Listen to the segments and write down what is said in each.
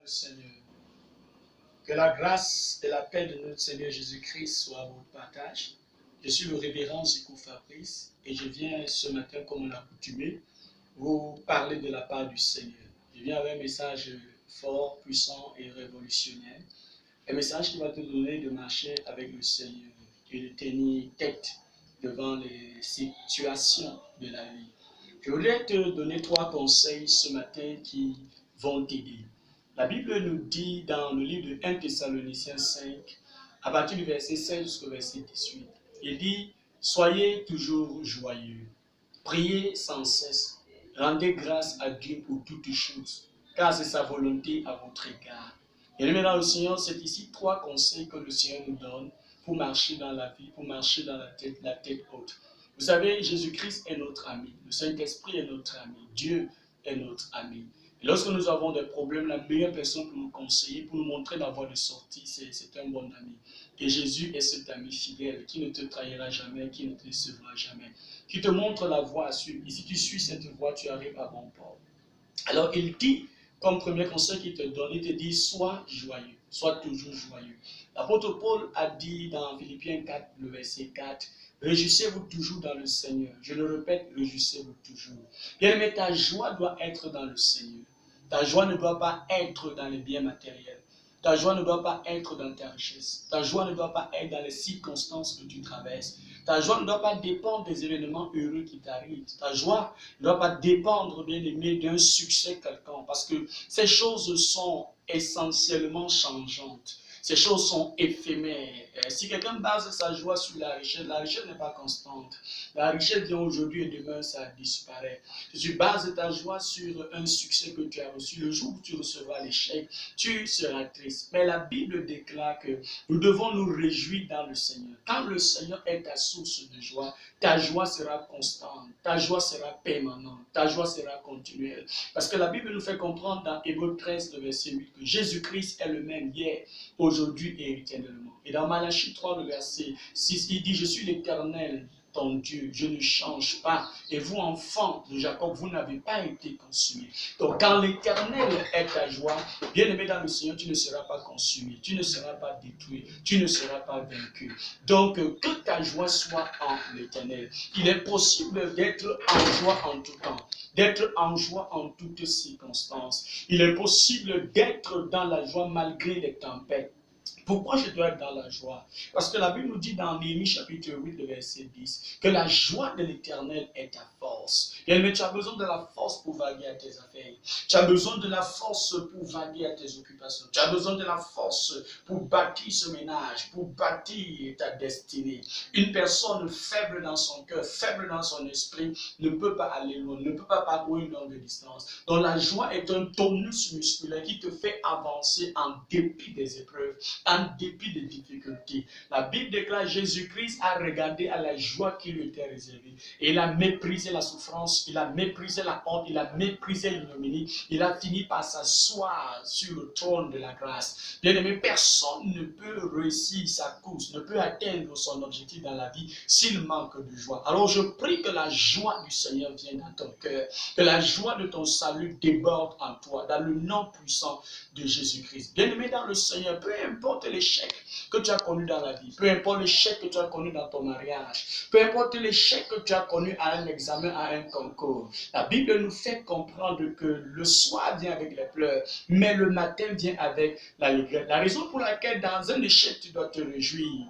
Seigneur. Que la grâce et la paix de notre Seigneur Jésus-Christ soient à votre partage. Je suis le révérend Zico Fabrice et je viens ce matin, comme on l'a coutumé, vous parler de la part du Seigneur. Je viens avec un message fort, puissant et révolutionnaire. Un message qui va te donner de marcher avec le Seigneur et de tenir tête devant les situations de la vie. Je voudrais te donner 3 conseils ce matin qui vont t'aider. La Bible nous dit dans le livre de 1 Thessaloniciens 5, à partir du verset 16 jusqu'au verset 18, il dit « Soyez toujours joyeux, priez sans cesse, rendez grâce à Dieu pour toutes choses, car c'est sa volonté à votre égard. » Et maintenant, le Seigneur, c'est ici 3 conseils que le Seigneur nous donne pour marcher dans la vie, pour marcher dans la tête haute. Vous savez, Jésus-Christ est notre ami, le Saint-Esprit est notre ami, Dieu est notre ami. Et lorsque nous avons des problèmes, la meilleure personne pour nous conseiller, pour nous montrer la voie de sortie, c'est un bon ami. Et Jésus est cet ami fidèle qui ne te trahira jamais, qui ne te décevra jamais, qui te montre la voie à suivre. Et si tu suis cette voie, tu arrives à bon port. Alors il dit, comme premier conseil qu'il te donne, il te dit, sois joyeux, sois toujours joyeux. L'apôtre Paul a dit dans Philippiens 4, le verset 4, réjouissez-vous toujours dans le Seigneur. Je le répète, réjouissez-vous toujours. Bien aimé, ta joie doit être dans le Seigneur. Ta joie ne doit pas être dans les biens matériels. Ta joie ne doit pas être dans ta richesse. Ta joie ne doit pas être dans les circonstances que tu traverses. Ta joie ne doit pas dépendre des événements heureux qui t'arrivent. Ta joie ne doit pas dépendre, bien aimé, d'un succès quelconque. Parce que ces choses sont essentiellement changeantes. Ces choses sont éphémères. Si quelqu'un base sa joie sur la richesse n'est pas constante. La richesse vient aujourd'hui et demain, ça disparaît. Si tu bases ta joie sur un succès que tu as reçu, le jour où tu recevras l'échec, tu seras triste. Mais la Bible déclare que nous devons nous réjouir dans le Seigneur. Quand le Seigneur est ta source de joie, ta joie sera constante, ta joie sera permanente, ta joie sera continuelle. Parce que la Bible nous fait comprendre dans Hébreux 13, le verset 8, que Jésus-Christ est le même hier, aujourd'hui et éternellement. Et dans Malachie 3, le verset 6, il dit, je suis l'Éternel, ton Dieu, je ne change pas. Et vous, enfants de Jacob, vous n'avez pas été consumés. Donc, quand l'Éternel est ta joie, bien aimé dans le Seigneur, tu ne seras pas consumé, tu ne seras pas détruit, tu ne seras pas vaincu. Donc, que ta joie soit en l'Éternel. Il est possible d'être en joie en tout temps, d'être en joie en toutes circonstances. Il est possible d'être dans la joie malgré les tempêtes. Pourquoi je dois être dans la joie? Parce que la Bible nous dit dans Néhémie chapitre 8, le verset 10, que la joie de l'Éternel est ta force. Bien, mais tu as besoin de la force pour vaguer à tes affaires. Tu as besoin de la force pour vaguer à tes occupations. Tu as besoin de la force pour bâtir ce ménage, pour bâtir ta destinée. Une personne faible dans son cœur, faible dans son esprit, ne peut pas aller loin, ne peut pas parcourir une longue distance. Donc la joie est un tonus musculaire qui te fait avancer en dépit des épreuves, en dépit des difficultés. La Bible déclare que Jésus-Christ a regardé à la joie qui lui était réservée. Et il a méprisé la souffrance, il a méprisé la honte, il a méprisé l'ignominie. Il a fini par s'asseoir sur le trône de la grâce. Bien aimé, personne ne peut réussir sa course, ne peut atteindre son objectif dans la vie s'il manque de joie. Alors je prie que la joie du Seigneur vienne dans ton cœur, que la joie de ton salut déborde en toi, dans le nom puissant de Jésus-Christ. Bien aimé dans le Seigneur, peu importe l'échec que tu as connu dans la vie, peu importe l'échec que tu as connu dans ton mariage, peu importe l'échec que tu as connu à un examen, à un concours, la Bible nous fait comprendre que le soir vient avec les pleurs, mais le matin vient avec la regret. La raison pour laquelle dans un échec tu dois te réjouir,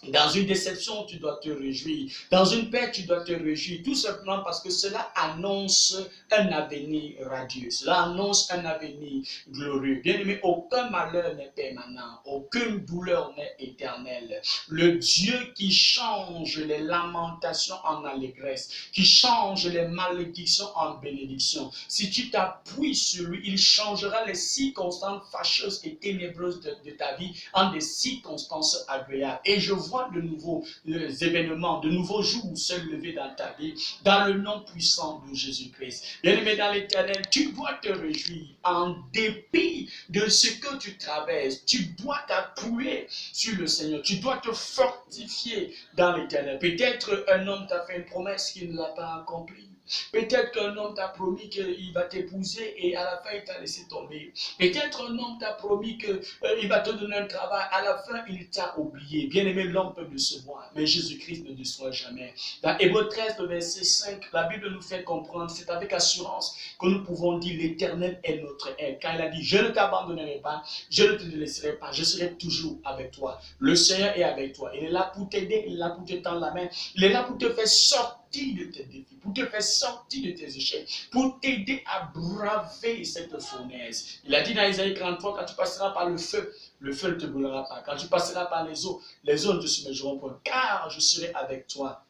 dans une déception, tu dois te réjouir. Dans une paix, tu dois te réjouir. Tout simplement parce que cela annonce un avenir radieux. Cela annonce un avenir glorieux. Bien aimé, aucun malheur n'est permanent. Aucune douleur n'est éternelle. Le Dieu qui change les lamentations en allégresse, qui change les malédictions en bénédictions. Si tu t'appuies sur lui, il changera les circonstances fâcheuses et ténébreuses de ta vie en des circonstances agréables. Et je vois de nouveaux événements, de nouveaux jours se lever dans ta vie, dans le nom puissant de Jésus-Christ. Bien-aimé dans l'Éternel, tu dois te réjouir en dépit de ce que tu traverses. Tu dois t'appuyer sur le Seigneur. Tu dois te fortifier dans l'Éternel. Peut-être un homme t'a fait une promesse qu'il ne l'a pas accomplie. Peut-être qu'un homme t'a promis qu'il va t'épouser et à la fin il t'a laissé tomber. Peut-être un homme t'a promis qu'il va te donner un travail, à la fin il t'a oublié. Bien aimé, l'homme peut décevoir, mais Jésus-Christ ne déçoit jamais. Dans Hébreux 13, le verset 5, la Bible nous fait comprendre, c'est avec assurance que nous pouvons dire l'Éternel est notre aide. Quand il a dit, je ne t'abandonnerai pas, je ne te laisserai pas, je serai toujours avec toi. Le Seigneur est avec toi. Il est là pour t'aider, il est là pour te tendre la main, il est là pour te faire sortir de tes défis, pour te faire sortir de tes échecs, pour t'aider à braver cette fournaise. Il a dit dans Isaïe 43, quand tu passeras par le feu ne te brûlera pas. Quand tu passeras par les eaux ne te submergeront point, car je serai avec toi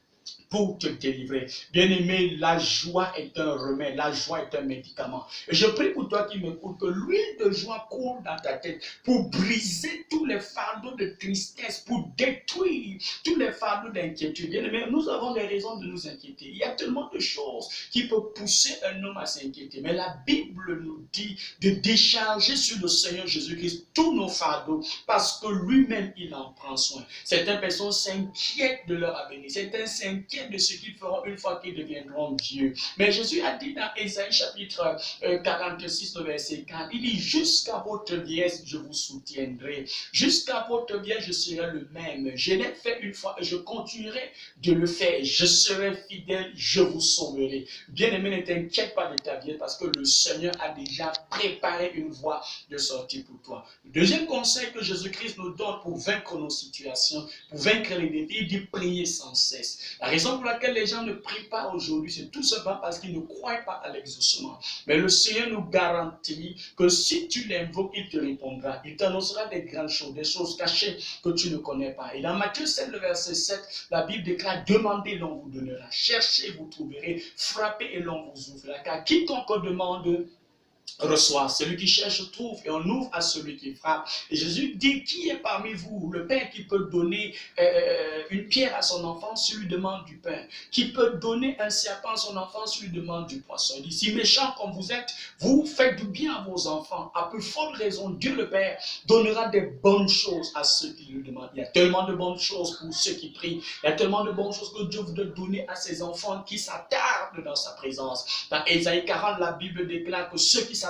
pour te délivrer. Bien-aimé, la joie est un remède, la joie est un médicament. Et je prie pour toi qui m'écoutes que l'huile de joie coule dans ta tête pour briser tous les fardeaux de tristesse, pour détruire tous les fardeaux d'inquiétude. Bien-aimé, nous avons des raisons de nous inquiéter. Il y a tellement de choses qui peuvent pousser un homme à s'inquiéter. Mais la Bible nous dit de décharger sur le Seigneur Jésus-Christ tous nos fardeaux parce que lui-même, il en prend soin. Certaines personnes s'inquiètent de leur avenir. Certains s'inquiètent de ce qu'ils feront une fois qu'ils deviendront Dieu. Mais Jésus a dit dans Ésaïe chapitre 46, verset 4, il dit, jusqu'à votre vieillesse, je vous soutiendrai. Jusqu'à votre vieillesse, je serai le même. Je l'ai fait une fois et je continuerai de le faire. Je serai fidèle, je vous sauverai. Bien-aimé, ne t'inquiète pas de ta vieillesse parce que le Seigneur a déjà préparé une voie de sortie pour toi. Le deuxième conseil que Jésus-Christ nous donne pour vaincre nos situations, pour vaincre les défis, il dit prier sans cesse. La raison pour laquelle les gens ne prient pas aujourd'hui, c'est tout simplement parce qu'ils ne croient pas à l'exaucement. Mais le Seigneur nous garantit que si tu l'invoques, il te répondra. Il t'annoncera des grandes choses, des choses cachées que tu ne connais pas. Et dans Matthieu 7, le verset 7, la Bible déclare, demandez, l'on vous donnera. Cherchez, vous trouverez. Frappez et l'on vous ouvrira. Car quiconque demande, reçoit. Celui qui cherche trouve et on ouvre à celui qui frappe. Et Jésus dit, qui est parmi vous le père qui peut donner une pierre à son enfant si lui demande du pain? Qui peut donner un serpent à son enfant si lui demande du poisson? Il dit, si méchant comme vous êtes, vous faites du bien à vos enfants. À plus forte raison, Dieu le Père donnera des bonnes choses à ceux qui lui demandent. Il y a tellement de bonnes choses pour ceux qui prient. Il y a tellement de bonnes choses que Dieu voudrait donner à ses enfants qui s'attardent dans sa présence. Dans Ésaïe 40, la Bible déclare que ceux qui s'attendent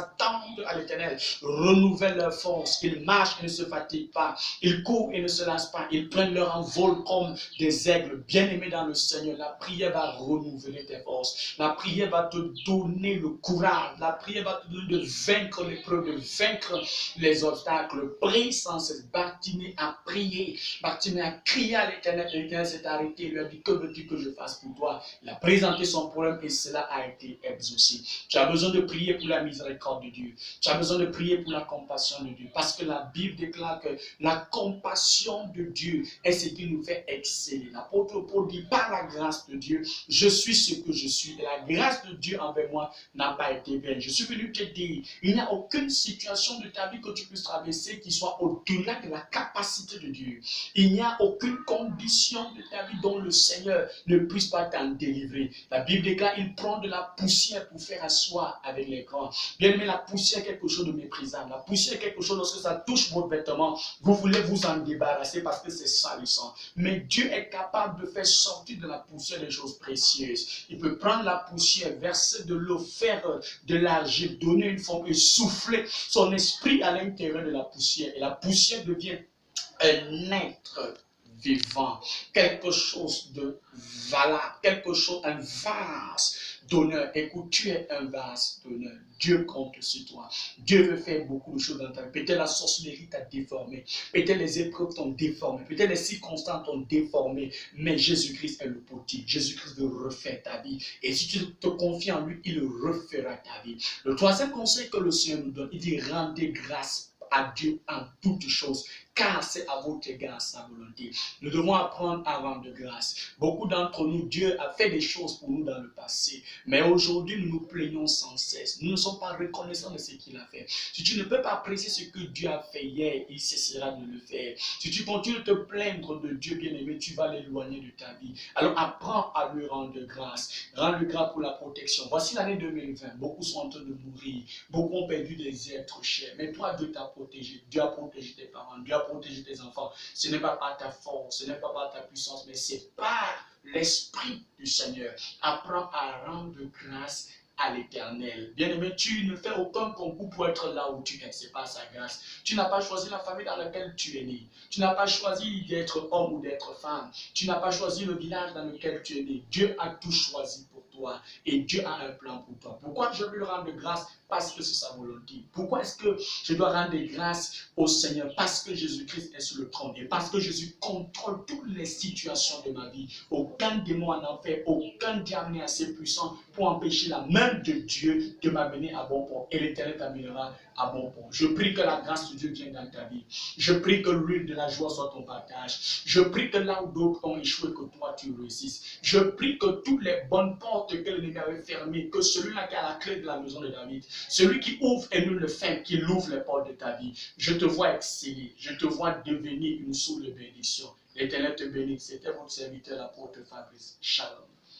à l'Éternel renouvellent leur force. Ils marchent et ne se fatiguent pas. Ils courent et ne se lassent pas. Ils prennent leur envol comme des aigles. Bien-aimés dans le Seigneur, la prière va renouveler tes forces. La prière va te donner le courage. La prière va te donner de vaincre l'épreuve, de vaincre les obstacles. Prie sans cesse. Bartimée a prié. Bartimée a crié à l'Éternel. L'Éternel s'est arrêté. Il lui a dit, que veux-tu que je fasse pour toi? Il a présenté son problème et cela a été exaucé. Tu as besoin de prier pour la miséricorde de Dieu. Tu as besoin de prier pour la compassion de Dieu. Parce que la Bible déclare que la compassion de Dieu est ce qui nous fait exceller. L'apôtre Paul dit, par la grâce de Dieu, je suis ce que je suis. Et la grâce de Dieu envers moi n'a pas été vaine. Je suis venu te dire, il n'y a aucune situation de ta vie que tu puisses traverser qui soit au-delà de la capacité de Dieu. Il n'y a aucune condition de ta vie dont le Seigneur ne puisse pas t'en délivrer. La Bible déclare, il prend de la poussière pour faire asseoir avec les grands. Bien aimé, la poussière est quelque chose de méprisable. La poussière est quelque chose, lorsque ça touche votre vêtement, vous voulez vous en débarrasser parce que c'est salissant. Mais Dieu est capable de faire sortir de la poussière des choses précieuses. Il peut prendre la poussière, verser de l'eau, faire de l'argile, donner une forme et souffler son esprit à l'intérieur de la poussière. Et la poussière devient un être vivant, quelque chose de valable, quelque chose, un vase d'honneur. Écoute, tu es un vase d'honneur. Dieu compte sur toi. Dieu veut faire beaucoup de choses dans ta vie. Peut-être la sorcellerie t'a déformé. Peut-être les épreuves t'ont déformé. Peut-être les circonstances t'ont déformé. Mais Jésus-Christ est le potier. Jésus-Christ veut refaire ta vie. Et si tu te confies en lui, il refera ta vie. Le troisième conseil que le Seigneur nous donne, il dit rendez grâce à Dieu en toutes choses, car c'est à votre égard sa volonté. Nous devons apprendre à rendre grâce. Beaucoup d'entre nous, Dieu a fait des choses pour nous dans le passé, mais aujourd'hui, nous nous plaignons sans cesse. Nous ne sommes pas reconnaissants de ce qu'il a fait. Si tu ne peux pas apprécier ce que Dieu a fait hier, il cessera de le faire. Si tu continues de te plaindre de Dieu bien-aimé, tu vas l'éloigner de ta vie. Alors apprends à lui rendre grâce. Rends-lui grâce pour la protection. Voici l'année 2020. Beaucoup sont en train de mourir. Beaucoup ont perdu des êtres chers. Mais toi, Dieu t'a protégé. Dieu a protégé tes parents. Dieu a protégé tes enfants. Ce n'est pas par ta force, ce n'est pas par ta puissance, mais c'est par l'Esprit du Seigneur. Apprends à rendre grâce à l'Éternel. Bien-aimé, tu ne fais aucun concours pour être là où tu es. Ce n'est pas sa grâce. Tu n'as pas choisi la famille dans laquelle tu es né. Tu n'as pas choisi d'être homme ou d'être femme. Tu n'as pas choisi le village dans lequel tu es né. Dieu a tout choisi pour toi. Et Dieu a un plan pour toi. Pourquoi je lui rends grâce? Parce que c'est sa volonté. Pourquoi est-ce que je dois rendre grâce au Seigneur? Parce que Jésus-Christ est sur le trône. Et parce que Jésus contrôle toutes les situations de ma vie. Aucun démon en enfer, aucun diable n'est assez puissant pour empêcher la main de Dieu de m'amener à bon port. Et l'Éternel t'amènera à bon port. Je prie que la grâce de Dieu vienne dans ta vie. Je prie que l'huile de la joie soit ton partage. Je prie que là où d'autres ont échoué, que toi tu réussisses. Je prie que toutes les bonnes portes que l'ennemi avait fermées, que celui-là qui a la clé de la maison de David, celui qui ouvre et nul ne ferme, qui ouvre les portes de ta vie, je te vois exceller. Je te vois devenir une source de bénédiction. L'Éternel te bénisse. C'était votre serviteur, l'apôtre Fabrice. Shalom.